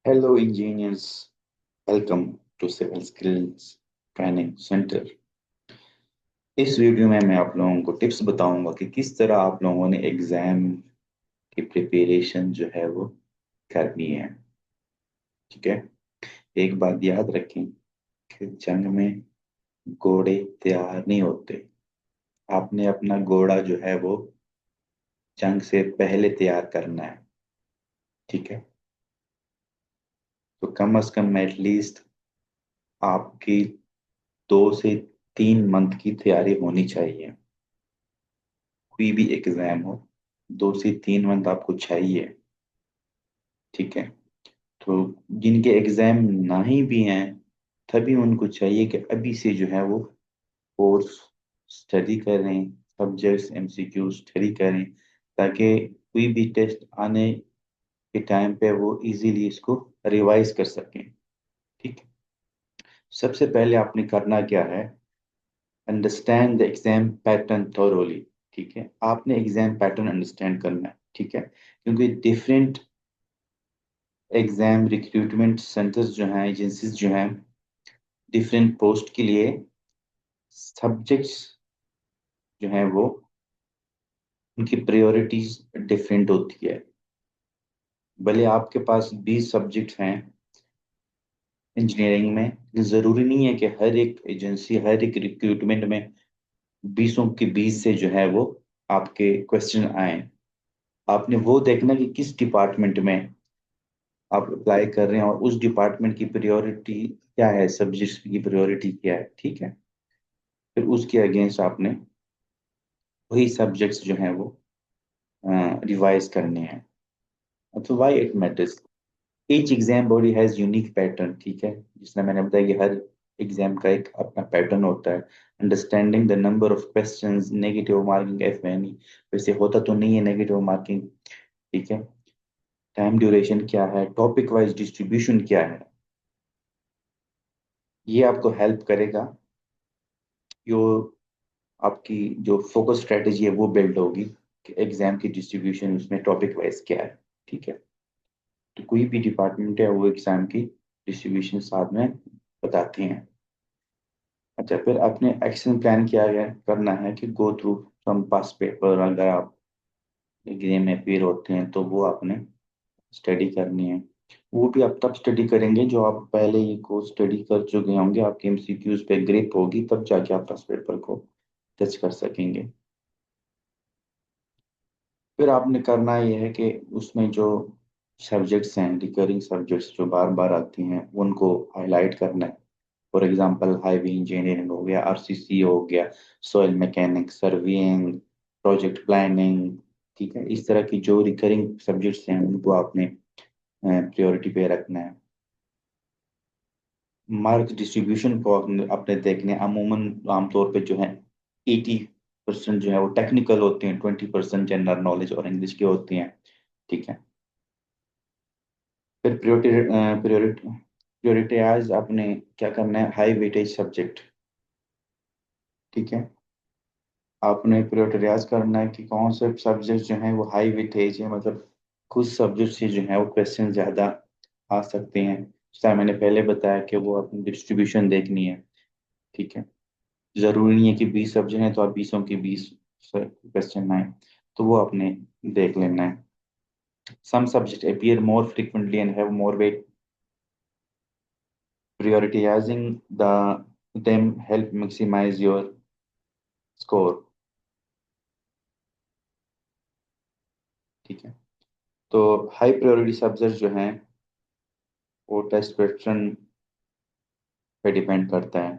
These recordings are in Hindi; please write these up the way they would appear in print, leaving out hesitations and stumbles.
Hello engineers, welcome to Civil Skills Training Center। इस वीडियो में मैं आप लोगों को टिप्स बताऊंगा कि किस तरह आप लोगों ने एग्जाम की प्रिपरेशन जो है वो करनी है। ठीक है। एक बात याद रखें कि जंग में घोड़े तैयार नहीं होते। आपने अपना घोड़ा जो है वो जंग से पहले तैयार करना है। ठीक है। तो कम से कम एटलीस्ट आपकी 2 से 3 मंथ की तैयारी होनी चाहिए। कोई भी एग्जाम हो, 2 से 3 मंथ आपको चाहिए। ठीक है। तो जिनके एग्जाम नहीं भी हैं, तभी उनको चाहिए कि अभी से जो है वो कोर्स स्टडी करें, सब्जेक्ट्स एमसीक्यू स्टडी करें, ताकि कोई भी टेस्ट आने के टाइम पे वो इजीली इसको रिवाइज कर सकें। ठीक है। सबसे पहले आपने करना क्या है, understand the exam pattern thoroughly. ठीक है, आपने एग्जाम पैटर्न अंडरस्टैंड करना है। ठीक है, क्योंकि डिफरेंट एग्जाम रिक्रूटमेंट सेंटर्स जो हैं, एजेंसीज जो हैं, डिफरेंट पोस्ट के लिए सब्जेक्ट्स जो हैं वो उनकी प्रायोरिटीज डिफरेंट होती है। भले आपके पास 20 सब्जेक्ट हैं इंजीनियरिंग में, जरूरी नहीं है कि हर एक एजेंसी हर एक रिक्रूटमेंट में 20 के 20 से जो है वो आपके क्वेश्चन आए। आपने वो देखना कि किस डिपार्टमेंट में आप अप्लाई कर रहे हैं और उस डिपार्टमेंट की प्रायोरिटी क्या है, सब्जेक्ट्स की प्रायोरिटी क्या है। ठीक है। फिर उसके अगेंस्ट आपने वही सब्जेक्ट्स जो हैं वो रिवाइज करने हैं। तो why it matters, each exam body has unique pattern. ठीक है, जिसमें मैंने बताया कि हर एग्जाम का एक अपना पैटर्न होता है। Understanding the number of questions, negative marking if any, वैसे होता तो नहीं है नेगेटिव मार्किंग। ठीक है। टाइम ड्यूरेशन क्या है, टॉपिक वाइज डिस्ट्रीब्यूशन क्या है, ये आपको हेल्प करेगा। जो आपकी जो फोकस स्ट्रेटेजी है वो बिल्ड होगी कि एग्जाम की डिस्ट्रीब्यूशन उसमें टॉपिक वाइज क्या है। ठीक है। तो कोई भी डिपार्टमेंट है वो एग्जाम की डिस्ट्रीब्यूशन साथ में बताते हैं। अच्छा, फिर अपने एक्शन प्लान क्या है, करना है कि गो थ्रू सम पास पेपर। अगर आप एग्जाम में पेयर होते हैं तो वो आपने स्टडी करनी है। वो भी आप तब स्टडी करेंगे जो आप पहले ही को स्टडी कर चुके होंगे, आपके एमसीक्यूज पे ग्रिप होगी, तब जाके आप पास पेपर को टच कर सकेंगे। फिर आपने करना ये है कि उसमें जो सब्जेक्ट्स हैं, रिकरिंग सब्जेक्ट्स जो बार बार आती हैं, उनको हाईलाइट करना है। फॉर एग्जांपल हाईवे इंजीनियरिंग हो गया, आरसीसी हो गया, soil mechanics, surveying, project planning. ठीक है, इस तरह की जो रिकरिंग सब्जेक्ट्स हैं उनको आपने प्रायोरिटी पे रखना है। मार्क्स डिस्ट्रीब्यूशन को आपने देखने, अमूमन आमतौर पे जो है 80% जो है वो टेक्निकल होते हैं, 20% जनरल नॉलेज और इंग्लिश के होते हैं। ठीक है। फिर प्रायोरिटाइज आपने क्या करना है, हाई वेटेज सब्जेक्ट। ठीक है। आपने प्रायोरिटाइज करना है कि कौन से सब्जेक्ट जो है वो हाई वेटेज है, मतलब कुछ सब्जेक्ट से जो है वो क्वेश्चन ज्यादा आ सकते हैं। जैसा मैंने पहले बताया कि वो अपनी डिस्ट्रीब्यूशन देखनी है। ठीक है। जरूरी नहीं है कि 20 सब्जेक्ट हैं तो आप 20 के 20 क्वेश्चन आए, तो वो आपने देख लेना है। Some subject appear more frequently and have more weight. Prioritizing them help maximize your score। ठीक है। तो हाई प्रायोरिटी सब्जेक्ट जो हैं वो टेस्ट पैटर्न पे डिपेंड करता है।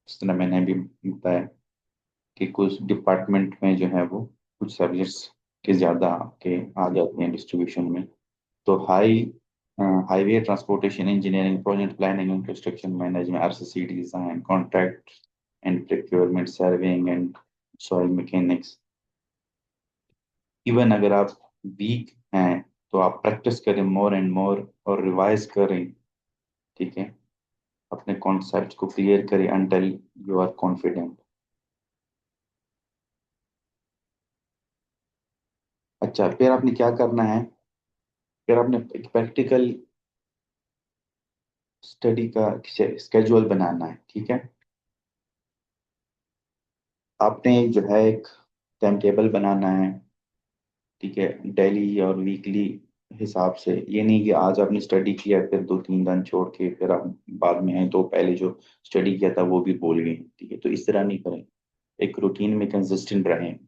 जिस तरह मैंने भी बताया कि कुछ डिपार्टमेंट में जो है वो कुछ सब्जेक्ट्स के ज़्यादा के आ जाते हैं डिस्ट्रीब्यूशन में। तो highway transportation engineering, project planning and construction management, RCC design, contract and procurement, surveying and soil mechanics. Even अगर आप वीक हैं तो आप प्रैक्टिस करें मोर एंड मोर और रिवाइज करें। ठीक है। अपने कॉन्सेप्ट को क्लियर करें अंटिल यू आर कॉन्फिडेंट। अच्छा, फिर आपने क्या करना है, फिर आपने एक प्रैक्टिकल स्टडी का स्केड्यूल बनाना है, ठीक है। आपने जो है एक टाइम टेबल बनाना है, ठीक है, डेली और वीकली हिसाब से। ये नहीं कि आज आपने स्टडी किया फिर 2-3 दिन छोड़ के फिर आप बाद में हैं तो पहले जो स्टडी किया था वो भी भूल गए, ठीक है। तो इस तरह नहीं करें, एक रूटीन में कंसिस्टेंट रहें।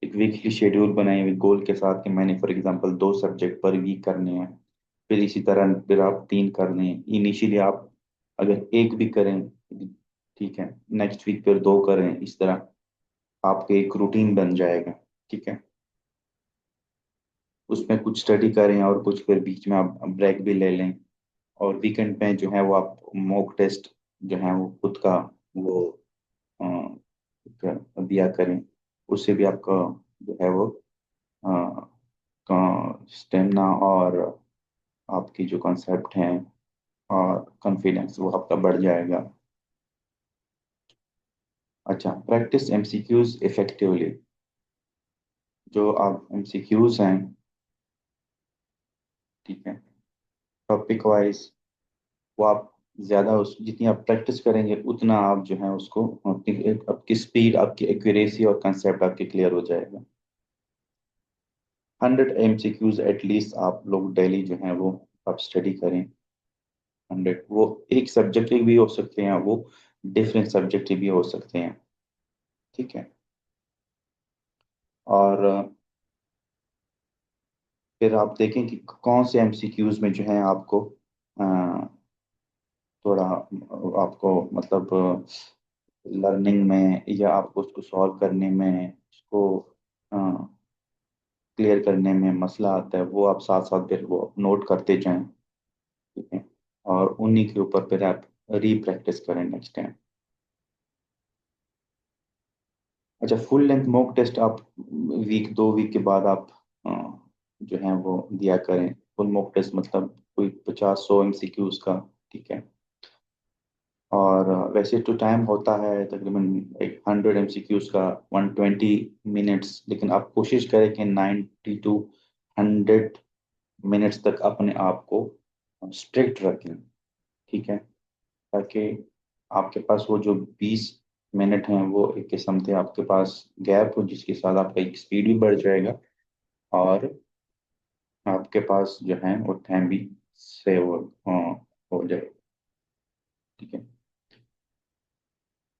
एक वीकली शेड्यूल बनाएं विद गोल के साथ कि मैंने फॉर एग्जांपल 2 सब्जेक्ट पर वीक करने हैं, फिर इसी तरह फिर आप 3 कर लें। इनिशियली आप अगर एक भी करें, ठीक है, नेक्स्ट वीक फिर 2 करें, इस तरह आपके एक रूटीन बन जाएगा, ठीक है। उसमें कुछ स्टडी करें और कुछ फिर बीच में आप ब्रेक भी ले लें। और वीकेंड पे जो है वो आप मॉक टेस्ट जो है वो खुद का वो दिया करें। उससे भी आपका जो है वो स्टेमिना और आपकी जो कॉन्सेप्ट हैं और कॉन्फिडेंस वो आपका बढ़ जाएगा। अच्छा, प्रैक्टिस एमसीक्यूज इफेक्टिवली। जो आप एमसीक्यूज हैं, ठीक है, टॉपिक वाइज, वो आप ज्यादा उस जितनी आप प्रैक्टिस करेंगे उतना आप जो है उसको आपकी स्पीड, आपकी एक्यूरेसी और कंसेप्ट आपके क्लियर हो जाएगा। 100 एमसीक्यूज एटलीस्ट आप लोग डेली जो है वो आप स्टडी करें। 100, वो एक सब्जेक्ट के भी हो सकते हैं, वो डिफरेंट सब्जेक्ट के भी हो सकते हैं, ठीक है। और फिर आप देखें कि कौन से एमसीक्यूज में जो है आपको अ, थोड़ा आपको मतलब लर्निंग में या आपको उसको सॉल्व करने में, उसको क्लियर करने में मसला आता है, वो आप साथ साथ फिर वो नोट करते जाएं, ठीक है। और उन्हीं के ऊपर फिर आप री प्रैक्टिस करें नेक्स्ट टाइम। अच्छा, फुल लेंथ मॉक टेस्ट आप वीक 2 वीक के बाद आप अ, जो है वो दिया करें। फुल मॉक टेस्ट मतलब कोई 50-100 एमसीक्यूज का, ठीक है। और वैसे तो टाइम होता है तकरीबन एक 100 एमसीक्यूज का 120 मिनट्स, लेकिन आप कोशिश करें कि 90 to 100 मिनट्स तक अपने आप को स्ट्रिक्ट रखें, ठीक है। ताकि आपके पास वो जो 20 मिनट हैं वो एक किस्म से आपके पास गैप हो, जिसके साथ आपका एक स्पीड भी बढ़ जाएगा और आपके पास जो है वो टाइम भी सेव हो जाए, ठीक है।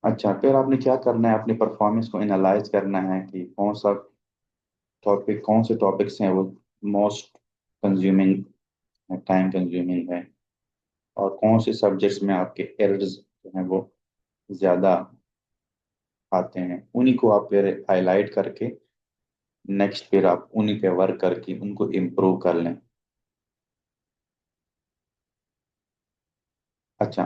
अच्छा, फिर आपने क्या करना है, अपनी परफॉर्मेंस को एनालाइज करना है कि कौन से टॉपिक्स हैं वो मोस्ट कंज्यूमिंग, टाइम कंज्यूमिंग है, और कौन से सब्जेक्ट्स में आपके एरर्स जो हैं वो ज़्यादा आते हैं। उन्हीं को आप फिर हाईलाइट करके नेक्स्ट फिर आप उन्हीं पे वर्क करके उनको इम्प्रूव कर लें। अच्छा,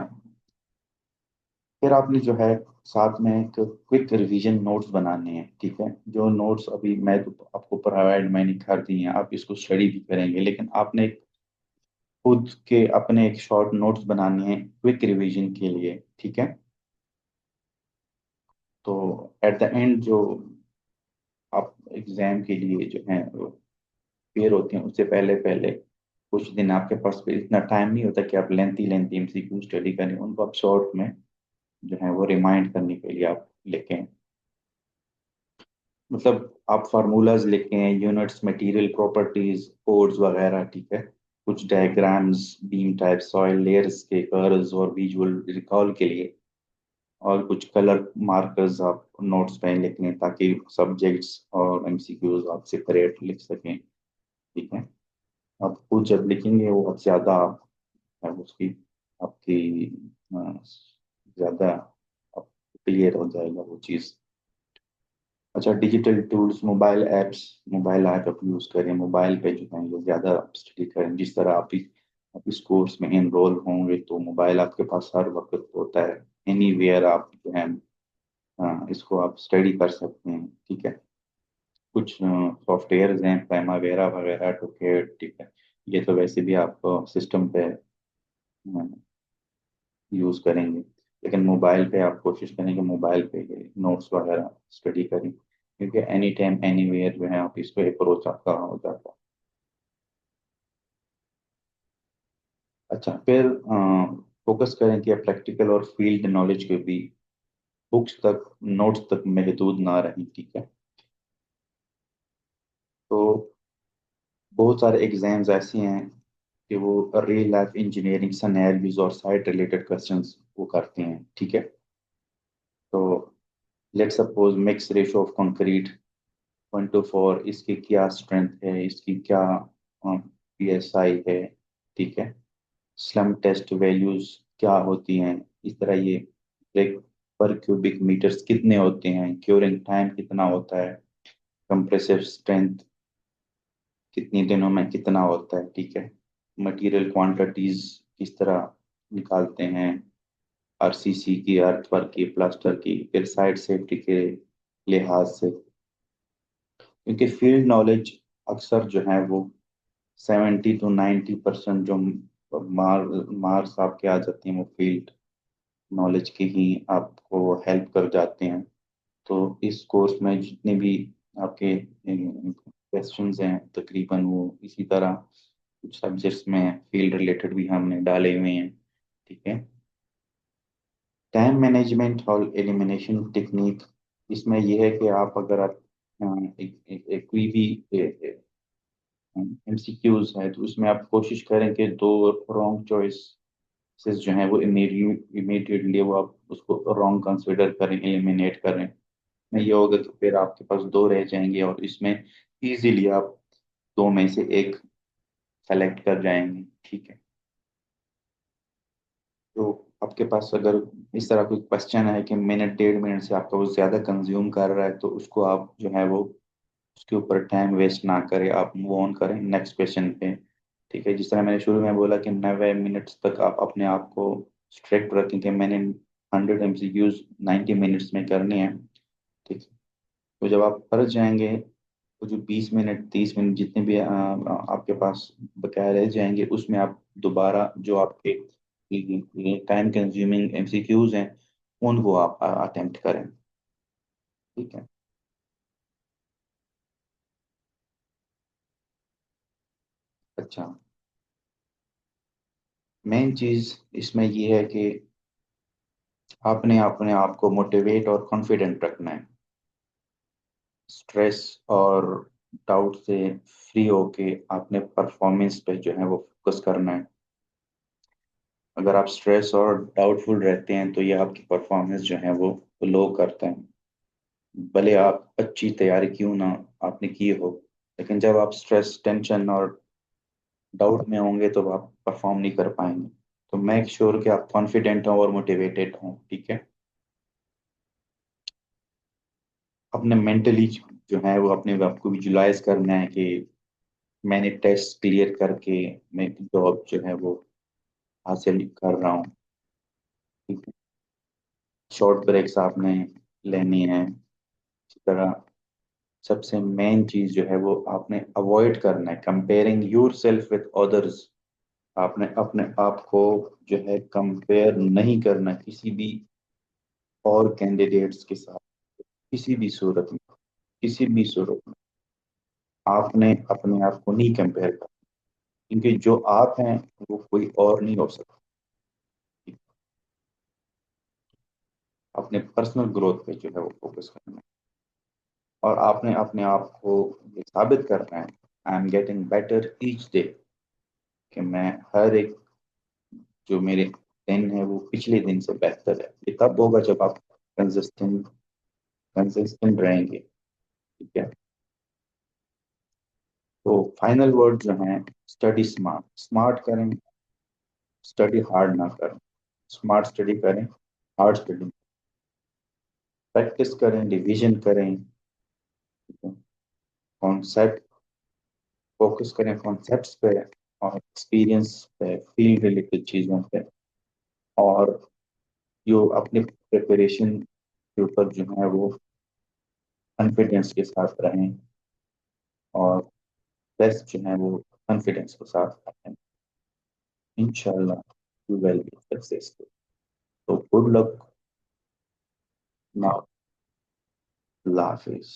फिर आपने जो है साथ में एक क्विक रिवीजन नोट्स बनाने हैं, ठीक है। जो नोट्स अभी मैं तो आपको प्रोवाइड मैंने कर दी हैं, आप इसको स्टडी भी करेंगे, लेकिन आपने खुद के अपने एक शॉर्ट नोट्स बनाने हैं क्विक रिवीजन के लिए, ठीक है। तो एट द एंड जो आप एग्जाम के लिए जो है प्रिपेयर होते हैं, उससे पहले पहले कुछ दिन आपके पास फिर इतना टाइम नहीं होता कि आप लेंथी लेंथी एमसीक्यू स्टडी करें, उनको आप शॉर्ट में जो है वो रिमाइंड करने के लिए आप लिखें। मतलब आप फार्मूलाज लिखें, यूनिट्स, मटेरियल प्रॉपर्टीज, कोड्स वगैरह, ठीक है। कुछ diagrams, beam type, soil layers के कर्व्स और विजुअल रिकॉल के लिए, और कुछ कलर मार्कर्स आप नोट्स पे लिख लें ताकि सब्जेक्ट्स और एमसीक्यूज आप सेपरेट लिख सकें, ठीक है। आप खुद जब लिखेंगे वो बहुत ज़्यादा उसकी आपकी ज़्यादा क्लियर हो जाएगा वो चीज़। अच्छा, डिजिटल टूल्स, मोबाइल ऐप आप यूज़ करें, मोबाइल पे जो है ये ज़्यादा आप स्टडी करें। जिस तरह आप इस कोर्स में इनरोल होंगे तो मोबाइल आपके पास हर वक्त होता है, एनीवेयर आप जो है इसको आप स्टडी कर सकते हैं, ठीक है। कुछ सॉफ्टवेयर हैं प्राइमावेरा वगैरह, टूकेट, ठीक है। ये तो वैसे भी आप सिस्टम पे यूज़ करेंगे, लेकिन मोबाइल पे आप कोशिश करेंगे मोबाइल पे नोट्स वगैरह स्टडी करें, क्योंकि एनी टाइम एनी वेयर जो है आप इसको अप्रोच आपका हो जाता है। अच्छा, फिर फोकस करें कि प्रैक्टिकल और फील्ड नॉलेज के भी बुक्स तक, नोट्स तक महदूद ना रहें, ठीक है। तो बहुत सारे एग्जाम्स ऐसे हैं कि वो रियल लाइफ इंजीनियरिंग सिनेरियोज और साइट रिलेटेड क्वेश्चंस वो करते हैं, ठीक है। तो let suppose mix ratio of concrete 1:4, इसकी क्या स्ट्रेंथ है, इसकी क्या पीएसआई है, ठीक है। स्लम टेस्ट वैल्यूज क्या होती हैं, इस तरह ये ब्रेक पर क्यूबिक मीटर्स कितने होते हैं, क्यूरिंग टाइम कितना होता है, कंप्रेसिव स्ट्रेंथ कितनी दिनों में कितना होता है, ठीक है। मटेरियल क्वांटिटीज किस तरह निकालते हैं, आरसीसी की, अर्थवर्क की, प्लास्टर की, फिर साइड सेफ्टी के लिहाज से, क्योंकि फील्ड नॉलेज अक्सर जो है वो 70 to 90% जो मार मार्क्स आपके आ जाते हैं वो फील्ड नॉलेज के ही आपको हेल्प कर जाते हैं। तो इस कोर्स में जितने भी आपके क्वेश्चंस हैं तकरीबन वो इसी तरह, कुछ सब्जेक्ट्स में फील्ड रिलेटेड भी हमने डाले हुए हैं, ठीक है। टाइम मैनेजमेंट और एलिमिनेशन टेक्निक, इसमें यह है कि आप अगर आप कोई भी एमसीक्यूज है तो उसमें आप कोशिश करें कि दो रॉन्ग चॉइसेस जो हैं वो इमीडिएटली वो आप उसको रॉन्ग कंसिडर करें, एलिमिनेट करें। में ये होगा कि फिर आपके पास दो रह जाएंगे और इसमें इजीली आप दो में से एक सेलेक्ट कर जाएंगे, ठीक है। तो आपके पास अगर इस तरह कोई क्वेश्चन है कि मिनट 1.5 मिनट से आपका वो ज्यादा कंज्यूम कर रहा है, तो उसको आप जो है वो उसके ऊपर टाइम वेस्ट ना करें, आप मूव ऑन करें नेक्स्ट क्वेश्चन पे, ठीक है। जिस तरह मैंने शुरू में बोला कि 90 मिनट्स तक आप अपने आप को स्ट्रिक्ट रखें कि मैंने 100 MCQs 90 मिनट्स में करने हैं, ठीक है। तो जब आप कर जाएंगे तो जो 20 मिनट 30 मिनट जितने भी आपके पास बकाया रह जाएंगे उसमें आप दोबारा जो आपके टाइम कंज्यूमिंग एमसीक्यूज हैं उनको आप अटेम्प्ट करें, ठीक है। अच्छा, मेन चीज इसमें ये है कि आपने अपने आप को मोटिवेट और कॉन्फिडेंट रखना है, स्ट्रेस और डाउट से फ्री होके आपने परफॉर्मेंस पे जो है वो फोकस करना है। अगर आप स्ट्रेस और डाउटफुल रहते हैं तो ये आपकी परफॉर्मेंस जो है वो लो करता है, भले आप अच्छी तैयारी क्यों ना आपने की हो, लेकिन जब आप स्ट्रेस टेंशन और डाउट में होंगे तो आप परफॉर्म नहीं कर पाएंगे। तो मेक श्योर कि आप कॉन्फिडेंट हो और मोटिवेटेड हो, ठीक है। अपने मेंटली जो है वो अपने आप को विजुलाइज करना है कि मैंने टेस्ट क्लियर करके मैं जॉब जो है वो हासिल कर रहा हूँ, ठीक है। शॉर्ट ब्रेक्स आपने लेनी है, इसी तरह सबसे मेन चीज जो है वो आपने अवॉइड करना है comparing your self with others. आपने अपने आप को जो है कंपेयर नहीं करना किसी भी और कैंडिडेट्स के साथ, किसी भी सूरत में, किसी भी सूरत में आपने अपने आप को नहीं कंपेयर करना, क्योंकि जो आप हैं वो कोई और नहीं हो सकता। अपने पर्सनल ग्रोथ पे जो है वो फोकस करना है और आपने अपने आप को ये साबित करना है, I am getting better each day, कि मैं हर एक जो मेरे दिन है वो पिछले दिन से बेहतर है। ये तब होगा जब आप कंसिस्टेंट कंसिस्टेंट रहेंगे, ठीक है। तो फाइनल वर्ड जो है, स्टडी स्मार्ट, स्मार्ट करें, स्टडी हार्ड ना करें। स्मार्ट स्टडी करें, हार्ड स्टडी, प्रैक्टिस करें, रिवीजन करें, कॉन्सेप्ट फोकस करें कॉन्सेप्ट्स पे और एक्सपीरियंस पे, फील्ड रिलेटेड चीज़ों पे, और जो अपने प्रिपरेशन के ऊपर जो है वो कॉन्फिडेंस के साथ रहें और बेस्ट जो है वो कॉन्फिडेंस के साथ रहें। इंशाल्लाह यू विल बी सक्सेसफुल। तो गुड लक नाउ, अल्लाह हाफिज।